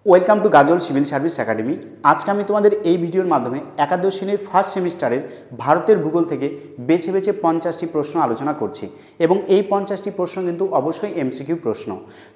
Welcome to গাজল civil service academy. আজকে আমি তোমাদের এই ভিডিওর মাধ্যমে একাদশ শ্রেণীর ফার্স্ট সেমিস্টারের ভারতের ভূগোল থেকে বেছে বেছে 50টি প্রশ্ন আলোচনা করছি এবং এই 50টি প্রশ্ন কিন্তু অবশ্যই এমসিকিউ প্রশ্ন।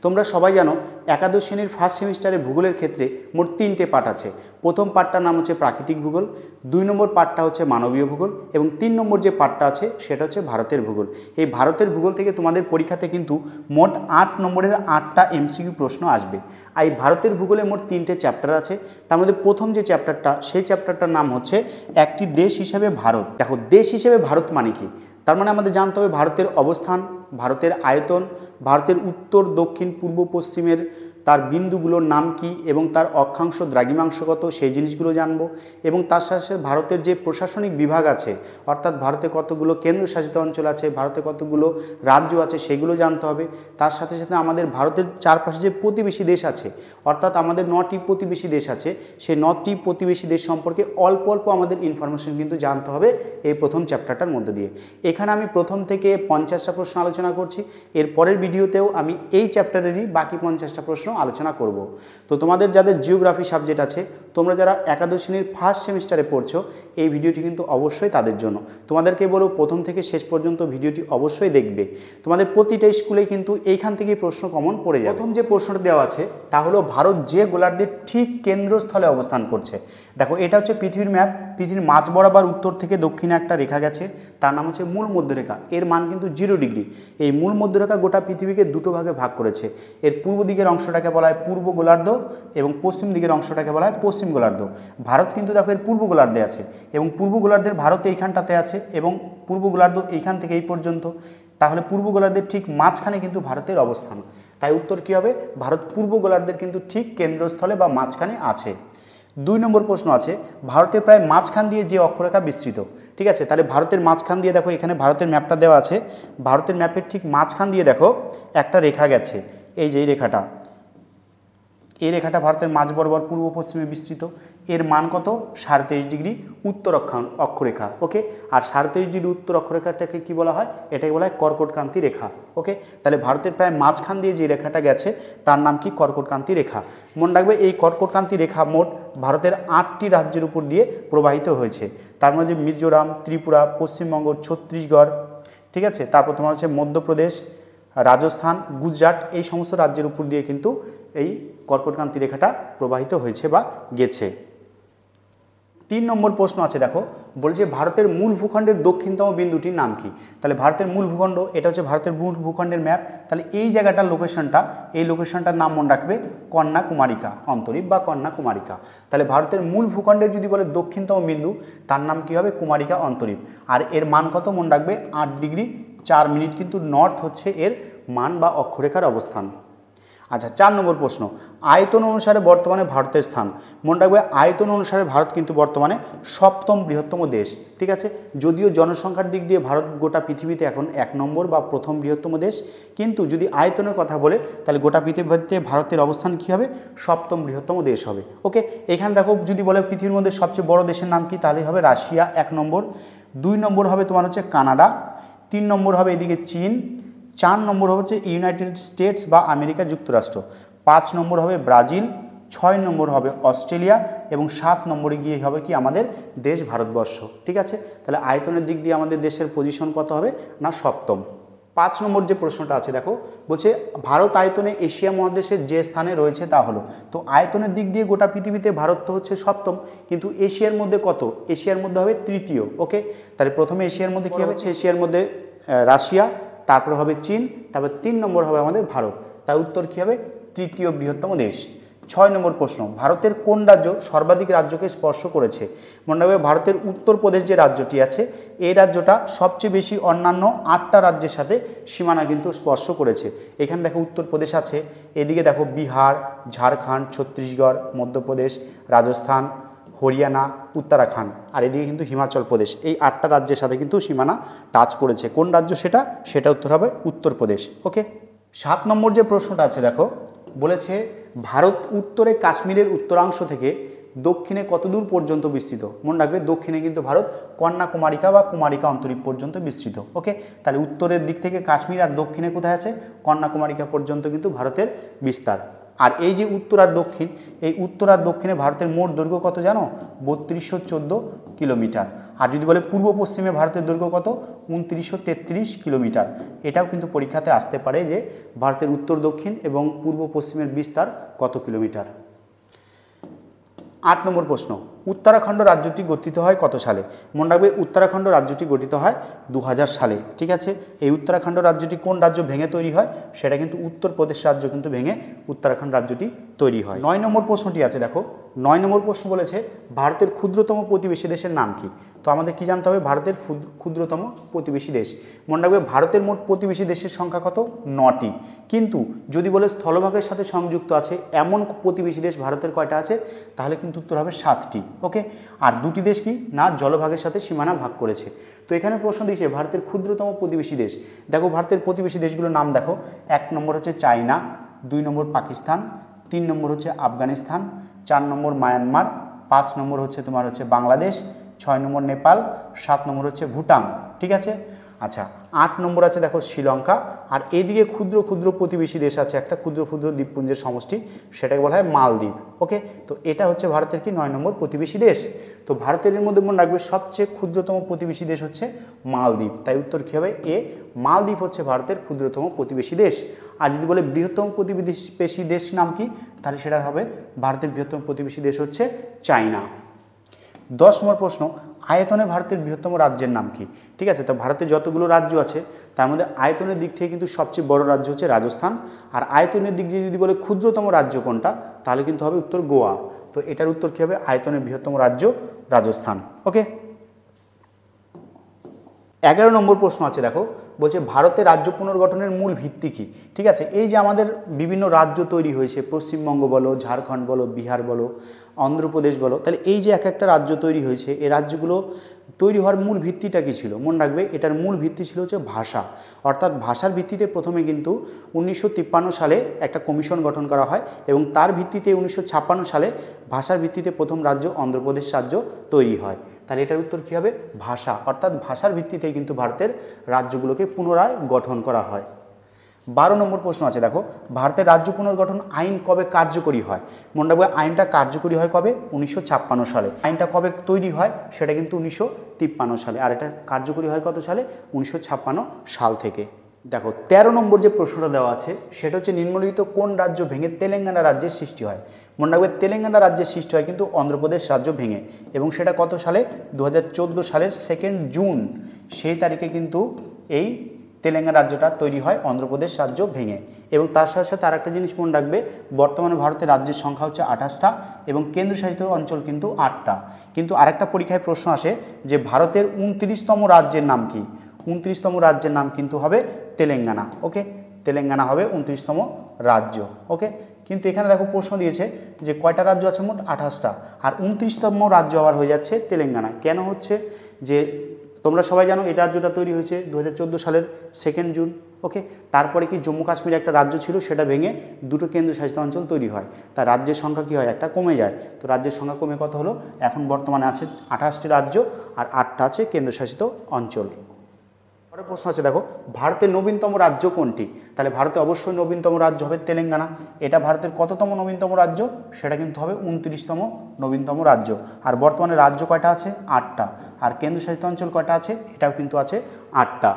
তোমরা সবাই জানো একাদশ শ্রেণীর ফার্স্ট সেমিস্টারে ভূগোলের ক্ষেত্রে মোট 3টে পার্ট আছে। প্রথম পার্টটার নাম হচ্ছে প্রাকৃতিক ভূগোল, 2 নম্বর পার্টটা হচ্ছে মানবীয় ভূগোল এবং 3 নম্বর যে পার্টটা আছে সেটা হচ্ছে ভারতের ভূগোল। এই ভারতের ভূগোল থেকে তোমাদের পরীক্ষাতে কিন্তু মোট 8 নম্বরের 8টা এমসিকিউ প্রশ্ন আসবে। আর এই ভারতের ভূগোলে মোট 3টে চ্যাপ্টার আছে। তার মধ্যে প্রথম যে চ্যাপ্টারটা সেই চ্যাপ্টারটার নাম হচ্ছে একটি দেশ হিসেবে ভারত। দেখো, দেশ হিসেবে ভারত মানে কি? তার মানে আমাদের জানতে হবে ভারতের অবস্থান, ভারতের আয়তন, ভারতের উত্তর দক্ষিণ পূর্ব পশ্চিমের তার বিন্দুগুলোর নাম কি এবং তার অক্ষাংশ দ্রাঘিমাংশ কত সেই জিনিসগুলো জানবো। এবং তার সাথে সাথে ভারতের যে প্রশাসনিক বিভাগ আছে, অর্থাৎ ভারতে কতগুলো কেন্দ্রশাসিত অঞ্চল আছে, ভারতে কতগুলো রাজ্য আছে সেগুলো জানতে হবে। তার সাথে সাথে আমাদের ভারতের চারপাশে যে প্রতিবেশী দেশ আছে, অর্থাৎ আমাদের 9টি প্রতিবেশী দেশ আছে, সেই 9টি প্রতিবেশী দেশ সম্পর্কে অল্প অল্প আমাদের ইনফরমেশন কিন্তু জানতে হবে এই প্রথম চ্যাপ্টারটার মধ্যে দিয়ে। এখানে আমি প্রথম থেকে 50টা প্রশ্ন আলোচনা করছি। এর পরের ভিডিওতেও আমি এই চ্যাপ্টারেরই বাকি 50টা প্রশ্ন আলোচনা করব। তো তোমাদের যাদের জিওগ্রাফি সাবজেক্ট আছে, তোমরা যারা একাদশ শ্রেণীর ফার্স্ট সেমিস্টারে পড়ছো, এই ভিডিওটি কিন্তু অবশ্যই তাদের জন্য। তোমাদেরকে বলবো প্রথম থেকে শেষ পর্যন্ত ভিডিওটি অবশ্যই দেখবে। তোমাদের প্রতিটা স্কুলে কিন্তু এইখান থেকেই প্রশ্ন কমন পড়ে যাবে। প্রথম যে প্রশ্নটা দেওয়া আছে তা হলো ভারত যে গোলার্ধের ঠিক কেন্দ্রস্থলে অবস্থান করছে। দেখো, এটা হচ্ছে পৃথিবীর ম্যাপ। পৃথিবীর মাঝ বরাবর উত্তর থেকে দক্ষিণে একটা রেখা গেছে, তার নাম হচ্ছে মূল মধ্যরেখা। এর মান কিন্তু 0 ডিগ্রি। এই মূল মধ্যরেখা গোটা পৃথিবীকে দুটো ভাগে ভাগ করেছে। এর পূর্ব দিকের অংশটাকে বলা হয় পূর্ব গোলার্ধ এবং পশ্চিম দিকের অংশটাকে বলা হয় পশ্চিম গোলার্ধ। ভারত কিন্তু দেখো এর পূর্ব গোলার্ধে আছে এবং পূর্ব গোলার্ধের ভারত এইখানটাতে আছে এবং পূর্ব গোলার্ধ এইখান থেকে এই পর্যন্ত। তাহলে পূর্ব গোলার্ধের ঠিক মাঝখানে কিন্তু ভারতের অবস্থান। তাই উত্তর কী হবে? ভারত পূর্ব গোলার্ধের কিন্তু ঠিক কেন্দ্রস্থলে বা মাঝখানে আছে। 2 নম্বর প্রশ্ন আছে ভারতের প্রায় মাঝখান দিয়ে যে অক্ষরেখা বিস্তৃত। ঠিক আছে, তাহলে ভারতের মাঝখান দিয়ে দেখো, এখানে ভারতের ম্যাপটা দেওয়া আছে। ভারতের ম্যাপের ঠিক মাঝখান দিয়ে দেখো একটা রেখা গেছে, এই যে এই রেখাটা। এই রেখাটা ভারতের মাঝ বরাবর পূর্ব পশ্চিমে বিস্তৃত। এর মান কত? 23.5 ডিগ্রি উত্তর অক্ষরেখা। ওকে, আর 23.5 ডিগ্রি উত্তর অক্ষরেখাটাকে কি বলা হয়? এটাকে বলা হয় কর্কটক্রান্তি রেখা। ওকে, তাহলে ভারতের প্রায় মাঝখান দিয়ে যে রেখাটা গেছে তার নাম কি? কর্কটক্রান্তি রেখা। মনে রাখবে এই কর্কটক্রান্তি রেখা মোট ভারতের 8টি রাজ্যের উপর দিয়ে প্রবাহিত হয়েছে। তার মধ্যে মিজোরাম, ত্রিপুরা, পশ্চিমবঙ্গ, ছত্তিশগড়, ঠিক আছে, তারপর তোমার হচ্ছে মধ্যপ্রদেশ, রাজস্থান, গুজরাট, এই সমস্ত রাজ্যের উপর দিয়ে কিন্তু এই কর্কটক্রান্তি রেখাটা প্রবাহিত হয়েছে বা গেছে। 3 নম্বর প্রশ্ন আছে, দেখো বলছে ভারতের মূল ভূখণ্ডের দক্ষিণতম বিন্দুটির নাম কি? তাহলে ভারতের মূল ভূখণ্ড, এটা হচ্ছে ভারতের মূল ভূখণ্ডের ম্যাপ। তাহলে এই জায়গাটার লোকেশনটা, এই লোকেশনটার নাম মনে রাখবে কন্যাকুমারিকা অন্তরীপ বা কন্যাকুমারিকা। তাহলে ভারতের মূল ভূখণ্ডের যদি বলে দক্ষিণতম বিন্দু, তার নাম কি হবে? কুমারিকা অন্তরীপ। আর এর মান কত মনে রাখবে? 8 ডিগ্রি 4 মিনিট কিন্তু নর্থ হচ্ছে এর মান বা অক্ষরেখার অবস্থান। আচ্ছা, 4 নম্বর প্রশ্ন আয়তন অনুসারে বর্তমানে ভারতের স্থান। মনে রাখবে আয়তন অনুসারে ভারত কিন্তু বর্তমানে 7ম বৃহত্তম দেশ। ঠিক আছে, যদিও জনসংখ্যার দিক দিয়ে ভারত গোটা পৃথিবীতে এখন 1 নম্বর বা প্রথম বৃহত্তম দেশ, কিন্তু যদি আয়তনের কথা বলে তাহলে গোটা পৃথিবীতে ভারতের অবস্থান কী হবে? 7ম বৃহত্তম দেশ হবে। ওকে, এখানে দেখো যদি বলে পৃথিবীর মধ্যে সবচেয়ে বড় দেশের নাম কি, তাহলে হবে রাশিয়া 1 নম্বর। 2 নম্বর হবে তোমার হচ্ছে কানাডা। 3 নম্বর হবে এদিকে চীন। 4 নম্বর হচ্ছে ইউনাইটেড স্টেটস বা আমেরিকা যুক্তরাষ্ট্র। 5 নম্বর হবে ব্রাজিল। 6 নম্বর হবে অস্ট্রেলিয়া এবং 7 নম্বরে গিয়ে হবে কি? আমাদের দেশ ভারতবর্ষ। ঠিক আছে, তাহলে আয়তনের দিক দিয়ে আমাদের দেশের পজিশন কত হবে? না 7ম। 5 নম্বর যে প্রশ্নটা আছে দেখো, বলছে ভারত আয়তনে এশিয়া মহাদেশের যে স্থানে রয়েছে তা হলো। তো আয়তনের দিক দিয়ে গোটা পৃথিবীতে ভারত তো হচ্ছে 7ম, কিন্তু এশিয়ার মধ্যে কত? এশিয়ার মধ্যে হবে 3য়। ওকে, তাহলে প্রথমে এশিয়ার মধ্যে কী হচ্ছে? এশিয়ার মধ্যে রাশিয়া, তারপর হবে চীন, তারপর 3 নম্বর হবে আমাদের ভারত। তাই উত্তর কী হবে? 3য় বৃহত্তম দেশ। 6 নম্বর প্রশ্ন ভারতের কোন রাজ্য সর্বাধিক রাজ্যকে স্পর্শ করেছে? মনে রাখবে ভারতের উত্তরপ্রদেশ যে রাজ্যটি আছে, এই রাজ্যটা সবচেয়ে বেশি অন্যান্য 8টা রাজ্যের সাথে সীমানা কিন্তু স্পর্শ করেছে। এখানে দেখো উত্তরপ্রদেশ আছে, এদিকে দেখো বিহার, ঝাড়খণ্ড, ছত্তিশগড়, মধ্যপ্রদেশ, রাজস্থান, হরিয়ানা, উত্তরাখণ্ড, আর এদিকে কিন্তু হিমাচল প্রদেশ। এই 8টা রাজ্যের সাথে কিন্তু সীমানা টাচ করেছে। কোন রাজ্য সেটা? সেটা উত্তর হবে উত্তরপ্রদেশ। ওকে, 7 নম্বর যে প্রশ্নটা আছে দেখো, বলেছে ভারত উত্তরে কাশ্মীরের উত্তরাংশ থেকে দক্ষিণে কত দূর পর্যন্ত বিস্তৃত? মনে রাখবে দক্ষিণে কিন্তু ভারত কন্যাকুমারিকা বা কুমারিকা অন্তরীপ পর্যন্ত বিস্তৃত। ওকে, তাহলে উত্তরের দিক থেকে কাশ্মীর আর দক্ষিণে কোথায় আছে? কন্যাকুমারিকা পর্যন্ত কিন্তু ভারতের বিস্তার। আর এই যে উত্তর আর দক্ষিণ, এই উত্তর আর দক্ষিণে ভারতের মোট দৈর্ঘ্য কত জানো? 3214 কিলোমিটার। আর যদি বলে পূর্ব পশ্চিমে ভারতের দৈর্ঘ্য কত? 2933 কিলোমিটার। এটাও কিন্তু পরীক্ষাতে আসতে পারে যে ভারতের উত্তর দক্ষিণ এবং পূর্ব পশ্চিমের বিস্তার কত কিলোমিটার। 8 নম্বর প্রশ্ন, উত্তরাখণ্ড রাজ্যটি গঠিত হয় কত সালে? মনে রাখবে উত্তরাখণ্ড রাজ্যটি গঠিত হয় 2000 সালে। ঠিক আছে, এই উত্তরাখণ্ড রাজ্যটি কোন রাজ্য ভেঙে তৈরি হয়? সেটা কিন্তু উত্তরপ্রদেশ রাজ্য কিন্তু ভেঙে উত্তরাখণ্ড রাজ্যটি তৈরি হয়। 9 নম্বর প্রশ্নটি আছে, দেখো 9 নম্বর প্রশ্ন বলেছে ভারতের ক্ষুদ্রতম প্রতিবেশী দেশের নাম কি? তো আমাদের কি জানতে হবে? ভারতের ক্ষুদ্রতম প্রতিবেশী দেশ। মনে রাখবে ভারতের মোট প্রতিবেশী দেশের সংখ্যা কত? 9টি। কিন্তু যদি বলে স্থলভাগের সাথে সংযুক্ত আছে এমন প্রতিবেশী দেশ ভারতের কয়টা আছে? তাহলে কিন্তু উত্তর হবে 7টি। ওকে, আর 2টি দেশ কি না জলভাগের সাথে সীমানা ভাগ করেছে। তো এখানে প্রশ্ন দিয়েছে ভারতের ক্ষুদ্রতম প্রতিবেশী দেশ। দেখো ভারতের প্রতিবেশী দেশগুলোর নাম দেখো। 1 নম্বর হচ্ছে চায়না, 2 নম্বর পাকিস্তান, 3 নম্বর হচ্ছে আফগানিস্তান, 4 নম্বর মায়ানমার, 5 নম্বর হচ্ছে তোমার হচ্ছে বাংলাদেশ, 6 নম্বর নেপাল, 7 নম্বর হচ্ছে ভুটান। ঠিক আছে, আচ্ছা 8 নম্বর আছে দেখো শ্রীলঙ্কা। আর এইদিকে ক্ষুদ্র ক্ষুদ্র প্রতিবেশী দেশ আছে একটা ক্ষুদ্র ক্ষুদ্র দ্বীপপুঞ্জের সমষ্টি, সেটাকে বলা হয় মালদ্বীপ। ওকে, তো এটা হচ্ছে ভারতের কি 9 নম্বর প্রতিবেশী দেশ। তো ভারতের এর মধ্যে মনে রাখবে সবচেয়ে ক্ষুদ্রতম প্রতিবেশী দেশ হচ্ছে মালদ্বীপ। তাই উত্তর কী হবে? এ, মালদ্বীপ হচ্ছে ভারতের ক্ষুদ্রতম প্রতিবেশী দেশ। আর যদি বলে বৃহত্তম প্রতিবেশী দেশ নাম কি? তাহলে সেটা হবে ভারতের বৃহত্তম প্রতিবেশী দেশ হচ্ছে চায়না। 10 নম্বর প্রশ্ন, আয়তনে ভারতের বৃহত্তম রাজ্যের নাম কি? ঠিক আছে, তো ভারতের যতগুলো রাজ্য আছে তার মধ্যে আয়তনের দিক থেকে কিন্তু সবচেয়ে বড় রাজ্য হচ্ছে রাজস্থান। আর আয়তনের দিক দিয়ে যদি বলে ক্ষুদ্রতম রাজ্য কোনটা, তাহলে কিন্তু হবে উত্তর গোয়া। তো এটার উত্তর কী হবে? আয়তনের বৃহত্তম রাজ্য রাজস্থান। ওকে, 11 নম্বর প্রশ্ন আছে দেখো, বলছে ভারতের রাজ্য পুনর্গঠনের মূল ভিত্তি কি? ঠিক আছে, এই যে আমাদের বিভিন্ন রাজ্য তৈরি হয়েছে, পশ্চিমবঙ্গ বলো, ঝাড়খণ্ড বলো, বিহার বলো, অন্ধ্রপ্রদেশ বলো, তাহলে এই যে এক একটা রাজ্য তৈরি হয়েছে, এই রাজ্যগুলো তৈরি হওয়ার মূল ভিত্তিটা কী ছিল? মনে রাখবে এটার মূল ভিত্তি ছিল হচ্ছে ভাষা। অর্থাৎ ভাষার ভিত্তিতে প্রথমে কিন্তু 1953 সালে একটা কমিশন গঠন করা হয় এবং তার ভিত্তিতে 1956 সালে ভাষার ভিত্তিতে প্রথম রাজ্য অন্ধ্রপ্রদেশ রাজ্য তৈরি হয়। তাহলে এটার উত্তর কী হবে? ভাষা। অর্থাৎ ভাষার ভিত্তিতেই কিন্তু ভারতের রাজ্যগুলোকে পুনরায় গঠন করা হয়। 12 নম্বর প্রশ্ন আছে দেখো, ভারতের রাজ্য পুনর্গঠন আইন কবে কার্যকরী হয়? মনে রাখবে আইনটা কার্যকরী হয় কবে? 1956 সালে। আইনটা কবে তৈরি হয়? সেটা কিন্তু 1953 সালে। আর এটা কার্যকরী হয় কত সালে? 1956 সাল থেকে। দেখো 13 নম্বর যে প্রশ্নটা দেওয়া আছে সেটা হচ্ছে নিম্নলিখিত কোন রাজ্য ভেঙে তেলেঙ্গানা রাজ্যের সৃষ্টি হয়? মনে রাখবে তেলেঙ্গানা রাজ্যের সৃষ্টি হয় কিন্তু অন্ধ্রপ্রদেশ রাজ্য ভেঙে, এবং সেটা কত সালে? 2014 সালের 2 জুন সেই তারিখে কিন্তু এই তেলেঙ্গানা রাজ্যটা তৈরি হয় অন্ধ্রপ্রদেশ রাজ্য ভেঙে। এবং তার সাথে সাথে আর একটা জিনিস মনে রাখবে, বর্তমানে ভারতের রাজ্যের সংখ্যা হচ্ছে 28টা এবং কেন্দ্রশাসিত অঞ্চল কিন্তু 8টা। কিন্তু আরেকটা পরীক্ষায় প্রশ্ন আসে যে ভারতের 29তম রাজ্যের নাম কি? 29তম রাজ্যের নাম কিন্তু হবে তেলেঙ্গানা। ওকে, তেলেঙ্গানা হবে 29তম রাজ্য। ওকে, কিন্তু এখানে দেখো প্রশ্ন দিয়েছে যে কয়টা রাজ্য আছে? মোট 28টা। আর 29তম রাজ্য আবার হয়ে যাচ্ছে তেলেঙ্গানা। কেন হচ্ছে? যে তোমরা সবাই জানো এই রাজ্যটা তৈরি হয়েছে 2014 সালের 2 জুন। ওকে, তারপরে কি জম্মু কাশ্মীর একটা রাজ্য ছিল, সেটা ভেঙে দুটো কেন্দ্রশাসিত অঞ্চল তৈরি হয়। তার রাজ্যের সংখ্যা কী হয়? একটা কমে যায়। তো রাজ্যের সংখ্যা কমে কত হলো? এখন বর্তমানে আছে 28টি রাজ্য আর 8টা আছে কেন্দ্রশাসিত অঞ্চল। পরের প্রশ্ন আছে দেখো, ভারতের নবীনতম রাজ্য কোনটি? তাহলে ভারতে অবশ্যই নবীনতম রাজ্য হবে তেলেঙ্গানা। এটা ভারতের কততম নবীনতম রাজ্য? সেটা কিন্তু হবে 29তম নবীনতম রাজ্য। আর বর্তমানে রাজ্য কয়টা আছে? 8টা। আর কেন্দ্রশাসিত অঞ্চল কয়টা আছে? এটাও কিন্তু আছে 8টা।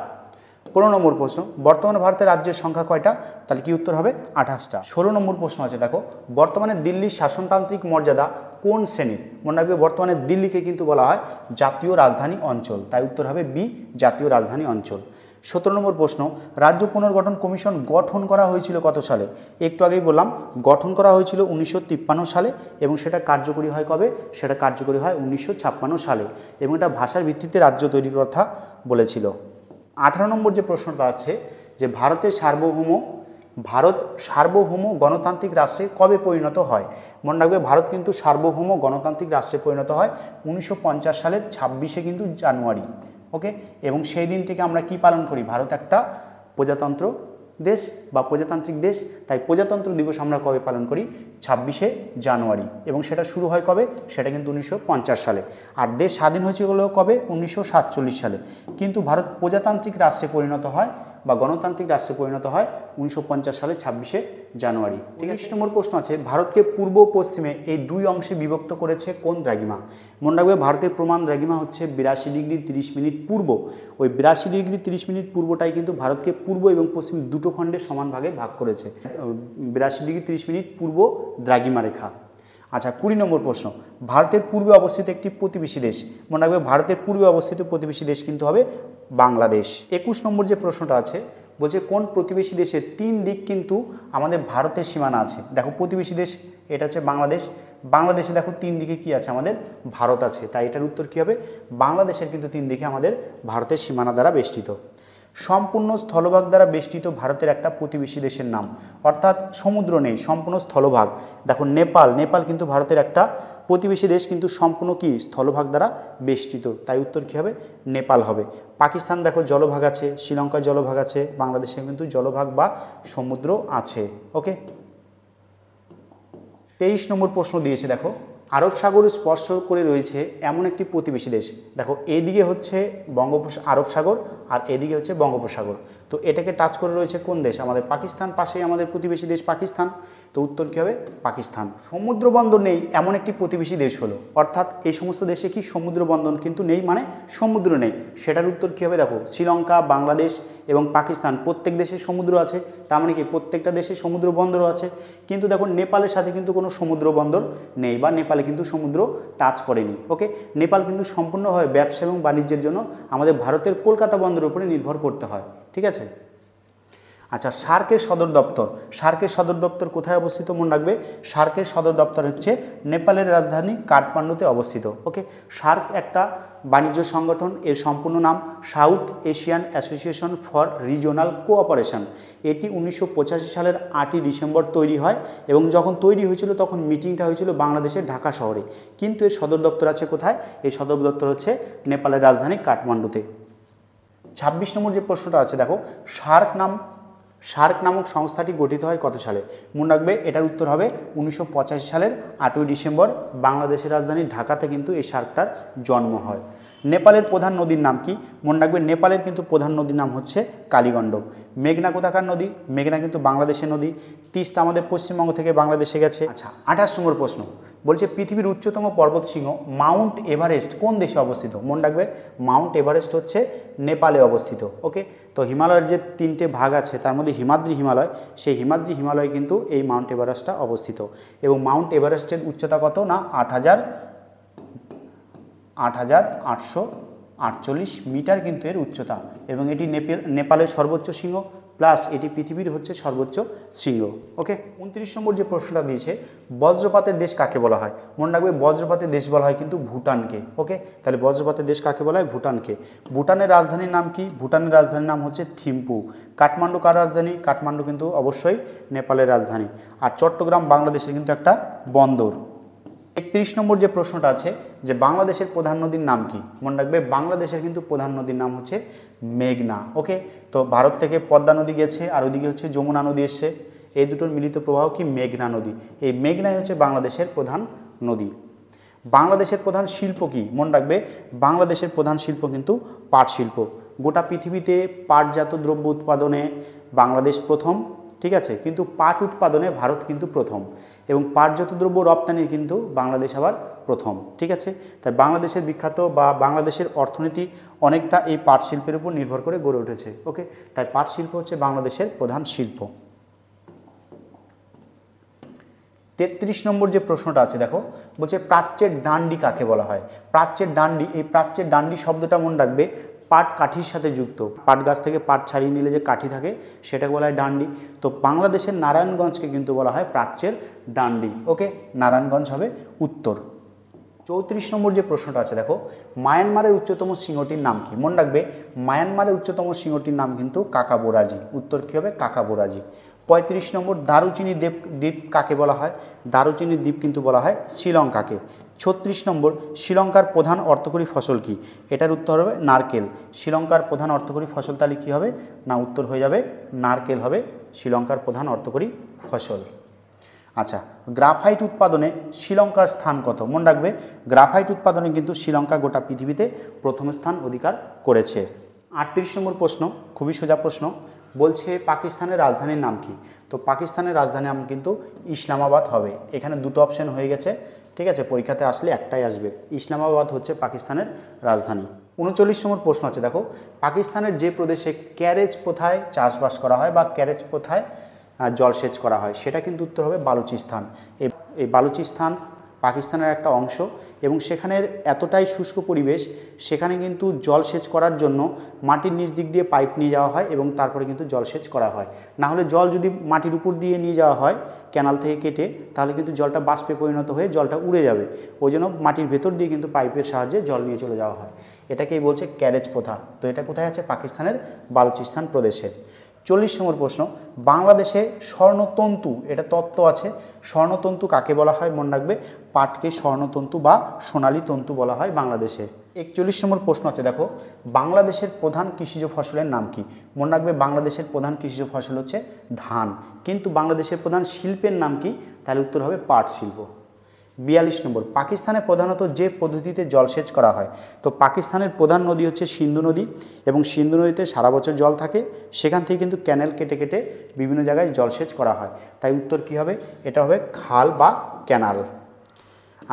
15 নম্বর প্রশ্ন, বর্তমানে ভারতের রাজ্যের সংখ্যা কয়টা? তাহলে কি উত্তর হবে? 28টা। 16 নম্বর প্রশ্ন আছে দেখো, বর্তমানে দিল্লির শাসনতান্ত্রিক মর্যাদা কোন শ্রেণীর? মনে রাখবে বর্তমানে দিল্লিকে কিন্তু বলা হয় জাতীয় রাজধানী অঞ্চল। তাই উত্তর হবে বি, জাতীয় রাজধানী অঞ্চল। 17 নম্বর প্রশ্ন, রাজ্য পুনর্গঠন কমিশন গঠন করা হয়েছিল কত সালে? একটু আগেই বললাম গঠন করা হয়েছিল 1953 সালে এবং সেটা কার্যকরী হয় কবে? সেটা কার্যকরী হয় 1956 সালে এবং এটা ভাষার ভিত্তিতে রাজ্য তৈরির কথা বলেছিল। 18 নম্বর যে প্রশ্নটা আছে যে ভারত সার্বভৌম গণতান্ত্রিক রাষ্ট্রে কবে পরিণত হয়? মনে রাখবে ভারত কিন্তু সার্বভৌম গণতান্ত্রিক রাষ্ট্রে পরিণত হয় 1950 সালের 26 কিন্তু জানুয়ারি। ওকে, এবং সেই দিন থেকে আমরা কি পালন করি? ভারত একটা প্রজাতন্ত্র দেশ বা প্রজাতান্ত্রিক দেশ, তাই প্রজাতন্ত্র দিবস আমরা কবে পালন করি? 26 জানুয়ারি। এবং সেটা শুরু হয় কবে? সেটা কিন্তু 1950 সালে। আর দেশ স্বাধীন হয়েছিল কবে? 1947 সালে। কিন্তু ভারত প্রজাতান্ত্রিক রাষ্ট্রে পরিণত হয় বা গণতান্ত্রিক রাষ্ট্রে পরিণত হয় 1950 সালের 26শে জানুয়ারি। 19 নম্বর প্রশ্ন আছে, ভারতকে পূর্ব পশ্চিমে এই দুই অংশে বিভক্ত করেছে কোন দ্রাঘিমা? মনে রাখবে ভারতের প্রমাণ দ্রাঘিমা হচ্ছে 82 ডিগ্রি 30 মিনিট পূর্ব। ওই 82 ডিগ্রি 30 মিনিট পূর্বটাই কিন্তু ভারতকে পূর্ব এবং পশ্চিম দুটো খণ্ডে সমান ভাগে ভাগ করেছে। 82 ডিগ্রি 30 মিনিট পূর্ব দ্রাঘিমা রেখা। আচ্ছা, 20 নম্বর প্রশ্ন, ভারতের পূর্বে অবস্থিত একটি প্রতিবেশী দেশ। মনে রাখবে ভারতের পূর্বে অবস্থিত প্রতিবেশী দেশ কিন্তু হবে বাংলাদেশ। 21 নম্বর যে প্রশ্নটা আছে, বলছে কোন প্রতিবেশী দেশের 3 দিক কিন্তু আমাদের ভারতের সীমানা আছে। দেখো প্রতিবেশী দেশ এটা হচ্ছে বাংলাদেশ, বাংলাদেশে দেখো 3 দিকে কি আছে, আমাদের ভারত আছে, তাই এটার উত্তর কি হবে, বাংলাদেশের কিন্তু 3 দিকে আমাদের ভারতের সীমানা দ্বারা বেষ্টিত। সম্পূর্ণ স্থলভাগ দ্বারা বেষ্টিত ভারতের একটা প্রতিবেশী দেশের নাম, অর্থাৎ সমুদ্র নেই, সম্পূর্ণ স্থলভাগ। দেখো নেপাল, নেপাল কিন্তু ভারতের একটা প্রতিবেশী দেশ, কিন্তু সম্পূর্ণ কি স্থলভাগ দ্বারা বেষ্টিত, তাই উত্তর কী হবে, নেপাল হবে। পাকিস্তান দেখো জলভাগ আছে, শ্রীলঙ্কায় জলভাগ আছে, বাংলাদেশে কিন্তু জলভাগ বা সমুদ্র আছে। ওকে, 23 নম্বর প্রশ্ন দিয়েছে, দেখো আরব সাগর স্পর্শ করে রয়েছে এমন একটি প্রতিবেশী দেশ। দেখো এদিকে হচ্ছে আরব সাগর আর এদিকে হচ্ছে বঙ্গোপসাগর, তো এটাকে টাচ করে রয়েছে কোন দেশ, আমাদের পাকিস্তান, পাশেই আমাদের প্রতিবেশী দেশ পাকিস্তান, তো উত্তর কী হবে, পাকিস্তান। সমুদ্র বন্দর নেই এমন একটি প্রতিবেশী দেশ হলো, অর্থাৎ এই সমস্ত দেশে কি সমুদ্র বন্দর কিন্তু নেই, মানে সমুদ্র নেই, সেটার উত্তর কী হবে, দেখো শ্রীলঙ্কা, বাংলাদেশ এবং পাকিস্তান প্রত্যেক দেশে সমুদ্র আছে, তার মানে কি প্রত্যেকটা দেশে সমুদ্র বন্দরও আছে। কিন্তু দেখো নেপালের সাথে কিন্তু কোনো সমুদ্র বন্দর নেই, বা নেপালে কিন্তু সমুদ্র টাচ করেনি। ওকে, নেপাল কিন্তু সম্পূর্ণভাবে ব্যবসা এবং বাণিজ্যের জন্য আমাদের ভারতের কলকাতা বন্দরের উপরে নির্ভর করতে হয়। ঠিক আছে। আচ্ছা, সার্কের সদর দপ্তর, সার্কের সদর দপ্তর কোথায় অবস্থিত মনে রাখবে, সার্কের সদর দপ্তর হচ্ছে নেপালের রাজধানী কাঠমান্ডুতে অবস্থিত। ওকে, সার্ক একটা বাণিজ্য সংগঠন, এর সম্পূর্ণ নাম south Asian association for regional cooperation. এটি 1985 সালের 8ই ডিসেম্বর তৈরি হয়, এবং যখন তৈরি হয়েছিল তখন মিটিংটা হয়েছিল বাংলাদেশের ঢাকা শহরে, কিন্তু এর সদর দপ্তর আছে কোথায়, এই সদর দপ্তর হচ্ছে নেপালের রাজধানী কাঠমান্ডুতে। 26 নম্বর যে প্রশ্নটা আছে, দেখো সার্ক নামক সংস্থাটি গঠিত হয় কত সালে? মনে রাখবে এটার উত্তর হবে 1985 সালের 8ই ডিসেম্বর, বাংলাদেশের রাজধানী ঢাকাতে কিন্তু এই সার্কটার জন্ম হয়। নেপালের প্রধান নদীর নাম কি? মনে রাখবে নেপালের কিন্তু প্রধান নদীর নাম হচ্ছে কালীগণ্ডক। মেঘনা কোথাকার নদী? মেঘনা কিন্তু বাংলাদেশের নদী। তিস্তা আমাদের পশ্চিমবঙ্গ থেকে বাংলাদেশে গেছে। আচ্ছা, 28 নম্বর প্রশ্ন বলছে পৃথিবীর উচ্চতম পর্বতশৃঙ্গ মাউন্ট এভারেস্ট কোন দেশে অবস্থিত? মনে রাখবে মাউন্ট এভারেস্ট হচ্ছে নেপালে অবস্থিত। ওকে, তো হিমালয়ের যে 3টে ভাগ আছে তার মধ্যে হিমাদ্রি হিমালয়, সেই হিমাদ্রি হিমালয়ে কিন্তু এই মাউন্ট এভারেস্টটা অবস্থিত, এবং মাউন্ট এভারেস্টের উচ্চতা কত না 8,848 মিটার কিন্তু এর উচ্চতা, এবং এটি নেপালের সর্বোচ্চ শৃঙ্গ, প্লাস এটি পৃথিবীর হচ্ছে সর্বোচ্চ শৃঙ্গ। ওকে, 29 নম্বর যে প্রশ্নটা দিয়েছে, বজ্রপাতের দেশ কাকে বলা হয়? মনে রাখবে বজ্রপাতের দেশ বলা হয় কিন্তু ভুটানকে। ওকে, তাহলে বজ্রপাতের দেশ কাকে বলা হয়? ভুটানকে। ভুটানের রাজধানীর নাম কি? ভুটানের রাজধানীর নাম হচ্ছে থিম্পু। কাঠমান্ডু কার রাজধানী? কাঠমান্ডু কিন্তু অবশ্যই নেপালের রাজধানী। আর চট্টগ্রাম বাংলাদেশের কিন্তু একটা বন্দর। 31 নম্বর যে প্রশ্নটা আছে, যে বাংলাদেশের প্রধান নদীর নাম কি? মনে রাখবে বাংলাদেশের কিন্তু প্রধান নদীর নাম হচ্ছে মেঘনা। ওকে, তো ভারত থেকে পদ্মা নদী গেছে, আর ওদিকে হচ্ছে যমুনা নদী এসছে, এই দুটোর মিলিত প্রবাহ কি? মেঘনা নদী। এই মেঘনাই হচ্ছে বাংলাদেশের প্রধান নদী। বাংলাদেশের প্রধান শিল্প কি? মনে রাখবে বাংলাদেশের প্রধান শিল্প কিন্তু পাট শিল্প। গোটা পৃথিবীতে পাটজাত দ্রব্য উৎপাদনে বাংলাদেশ প্রথম, ঠিক আছে, কিন্তু পাট উৎপাদনে ভারত কিন্তু প্রথম, এবং পাটজাত দ্রব্য রপ্তানি কিন্তু বাংলাদেশ আবার প্রথম। ঠিক আছে, তাই বাংলাদেশের বিখ্যাত বা বাংলাদেশের অর্থনীতি অনেকটা এই পাট শিল্পের উপর নির্ভর করে গড়ে উঠেছে। ওকে, তাই পাট শিল্প হচ্ছে বাংলাদেশের প্রধান শিল্প। 33 নম্বর যে প্রশ্নটা আছে, দেখো বলছে প্রাচ্যের ডান্ডি কাকে বলা হয়? প্রাচ্যের ডান্ডি, এই প্রাচ্যের ডান্ডি শব্দটা মনে রাখবে পাট কাঠির সাথে যুক্ত। পাট গাছ থেকে পাট ছাড়িয়ে নিলে যে কাঠি থাকে সেটাকে বলা হয় ডান্ডি। তো বাংলাদেশের নারায়ণগঞ্জকে কিন্তু বলা হয় প্রাচ্যের ডান্ডি। ওকে, নারায়ণগঞ্জ হবে উত্তর। 34 নম্বর যে প্রশ্নটা আছে, দেখো মায়ানমারের উচ্চতম শৃঙ্গটির নাম কি? মনে রাখবে মায়ানমারের উচ্চতম শৃঙ্গটির নাম কিন্তু কাকাবোরাজি। উত্তর কী হবে? কাকাবোরাজি। 35 নম্বর দারুচিনি দ্বীপ কাকে বলা হয়? দারুচিনি দ্বীপ কিন্তু বলা হয় শ্রীলঙ্কাকে। 36 নম্বর শ্রীলঙ্কার প্রধান অর্থকরী ফসল কি? এটার উত্তর হবে নারকেল। শ্রীলঙ্কার প্রধান অর্থকরী ফসল তাহলে কী হবে না, উত্তর হয়ে যাবে নারকেল হবে শ্রীলঙ্কার প্রধান অর্থকরী ফসল। আচ্ছা, গ্রাফাইট উৎপাদনে শ্রীলঙ্কার স্থান কত? মনে রাখবে গ্রাফাইট উৎপাদনে কিন্তু শ্রীলঙ্কা গোটা পৃথিবীতে প্রথম স্থান অধিকার করেছে। 38 নম্বর প্রশ্ন, খুবই সোজা প্রশ্ন, বলছে পাকিস্তানের রাজধানীর নাম কি? তো পাকিস্তানের রাজধানীর নাম কিন্তু ইসলামাবাদ হবে। এখানে দুটো অপশন হয়ে গেছে, ঠিক আছে, পরীক্ষাতে আসলে একটাই আসবে, ইসলামাবাদ হচ্ছে পাকিস্তানের রাজধানী। 39 নম্বর প্রশ্ন আছে, দেখো পাকিস্তানের যে প্রদেশে ক্যারেজ প্রথায় চাষবাস করা হয় বা ক্যারেজ প্রথায় জলসেচ করা হয় সেটা কিন্তু উত্তর হবে বালুচিস্তান। এই বালুচিস্তান পাকিস্তানের একটা অংশ এবং সেখানের এতটাই শুষ্ক পরিবেশ, সেখানে কিন্তু জলসেচ করার জন্য মাটির নিচ দিক দিয়ে পাইপ নিয়ে যাওয়া হয় এবং তারপরে কিন্তু জলসেচ করা হয়। না হলে জল যদি মাটির উপর দিয়ে নিয়ে যাওয়া হয় ক্যানাল থেকে কেটে, তাহলে কিন্তু জলটা বাষ্পে পরিণত হয়ে জলটা উড়ে যাবে। ওই জন্য মাটির ভেতর দিয়ে কিন্তু পাইপের সাহায্যে জল নিয়ে চলে যাওয়া হয়। এটাকেই বলছে ক্যারেজ প্রথা। তো এটা কোথায় আছে? পাকিস্তানের বালুচিস্তান প্রদেশে। 40 নম্বর প্রশ্ন, বাংলাদেশে স্বর্ণতন্তু, এটা তত্ত্ব আছে, স্বর্ণতন্তু কাকে বলা হয়? মনে রাখবে পাটকে স্বর্ণতন্তু বা সোনালী তন্তু বলা হয় বাংলাদেশে। 41 নম্বর প্রশ্ন আছে, দেখো বাংলাদেশের প্রধান কৃষিজ ফসলের নাম কি? মনে রাখবে বাংলাদেশের প্রধান কৃষিজ ফসল হচ্ছে ধান, কিন্তু বাংলাদেশের প্রধান শিল্পের নাম কি? তাহলে উত্তর হবে পাট শিল্প। 42 নম্বর, পাকিস্তানে প্রধানত যে পদ্ধতিতে জলসেচ করা হয়, তো পাকিস্তানের প্রধান নদী হচ্ছে সিন্ধু নদী এবং সিন্ধু নদীতে সারা বছর জল থাকে, সেখান থেকে কিন্তু ক্যানেল কেটে কেটে বিভিন্ন জায়গায় জলসেচ করা হয়। তাই উত্তর কি হবে? এটা হবে খাল বা ক্যানাল।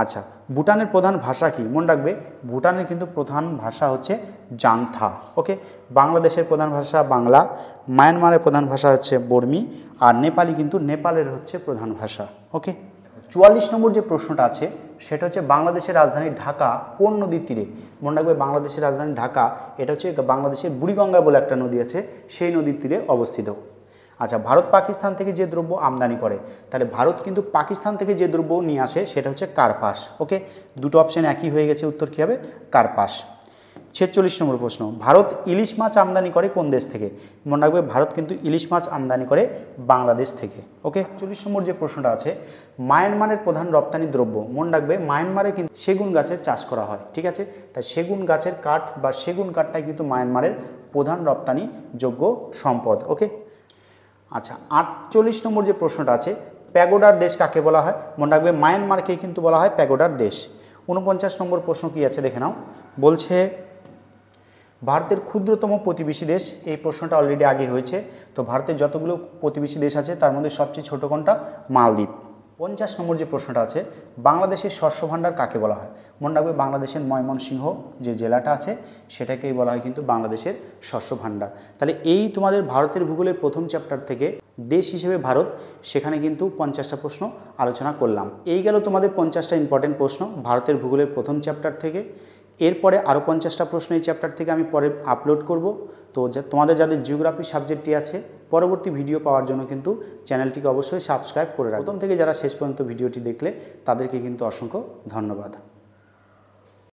আচ্ছা, ভুটানের প্রধান ভাষা কি? মনে রাখবে ভুটানের কিন্তু প্রধান ভাষা হচ্ছে জাংথা। ওকে, বাংলাদেশের প্রধান ভাষা বাংলা, মায়ানমারের প্রধান ভাষা হচ্ছে বর্মী, আর নেপালি কিন্তু নেপালের হচ্ছে প্রধান ভাষা। ওকে, 44 নম্বর যে প্রশ্নটা আছে সেটা হচ্ছে বাংলাদেশের রাজধানী ঢাকা কোন নদীর তীরে? মনে রাখবে বাংলাদেশের রাজধানী ঢাকা, এটা হচ্ছে বাংলাদেশের বুড়িগঙ্গা বলে একটা নদী আছে, সেই নদীর তীরে অবস্থিত। আচ্ছা, ভারত পাকিস্তান থেকে যে দ্রব্য আমদানি করে, তাহলে ভারত কিন্তু পাকিস্তান থেকে যে দ্রব্য নিয়ে আসে সেটা হচ্ছে কার্পাস। ওকে, দুটো অপশন একই হয়ে গেছে, উত্তর কী হবে? কার্পাস। 46 নম্বর প্রশ্ন, ভারত ইলিশ মাছ আমদানি করে কোন দেশ থেকে? মনে রাখবে ভারত কিন্তু ইলিশ মাছ আমদানি করে বাংলাদেশ থেকে। ওকে, 40 নম্বর যে প্রশ্নটা আছে, মায়ানমারের প্রধান রপ্তানি দ্রব্য, মনে রাখবে মায়ানমারে কিন্তু সেগুন গাছের চাষ করা হয়, ঠিক আছে, তাই সেগুন গাছের কাঠ বা সেগুন কাঠটাই কিন্তু মায়ানমারের প্রধান রপ্তানি যোগ্য সম্পদ। ওকে, আচ্ছা 48 নম্বর যে প্রশ্নটা আছে, প্যাগোডার দেশ কাকে বলা হয়? মনে রাখবে মায়ানমারকে কিন্তু বলা হয় প্যাগোডার দেশ। 49 নম্বর প্রশ্ন কি আছে দেখে নাও, বলছে ভারতের ক্ষুদ্রতম প্রতিবেশী দেশ, এই প্রশ্নটা অলরেডি আগে হয়েছে। তো ভারতের যতগুলো প্রতিবেশী দেশ আছে তার মধ্যে সবচেয়ে ছোট কোনটা? মালদ্বীপ। 50 নম্বর যে প্রশ্নটা আছে, বাংলাদেশের শস্য ভাণ্ডার কাকে বলা হয়? মনে রাখবে বাংলাদেশের ময়মনসিংহ যে জেলাটা আছে সেটাকেই বলা হয় কিন্তু বাংলাদেশের শস্য ভাণ্ডার। তাহলে এই তোমাদের ভারতের ভূগোলের প্রথম চ্যাপ্টার থেকে দেশ হিসেবে ভারত, সেখানে কিন্তু 50টা প্রশ্ন আলোচনা করলাম। এই গেল তোমাদের 50টা ইম্পর্টেন্ট প্রশ্ন ভারতের ভূগোলের প্রথম চ্যাপ্টার থেকে। এরপরে আরও 50টা প্রশ্ন এই চ্যাপ্টার থেকে আমি পরে আপলোড করব। তো তোমাদের যাদের জিওগ্রাফি সাবজেক্টটি আছে, পরবর্তী ভিডিও পাওয়ার জন্য কিন্তু চ্যানেলটিকে অবশ্যই সাবস্ক্রাইব করে রাখো। প্রথম থেকে যারা শেষ পর্যন্ত ভিডিওটি দেখলে তাদেরকে কিন্তু অসংখ্য ধন্যবাদ।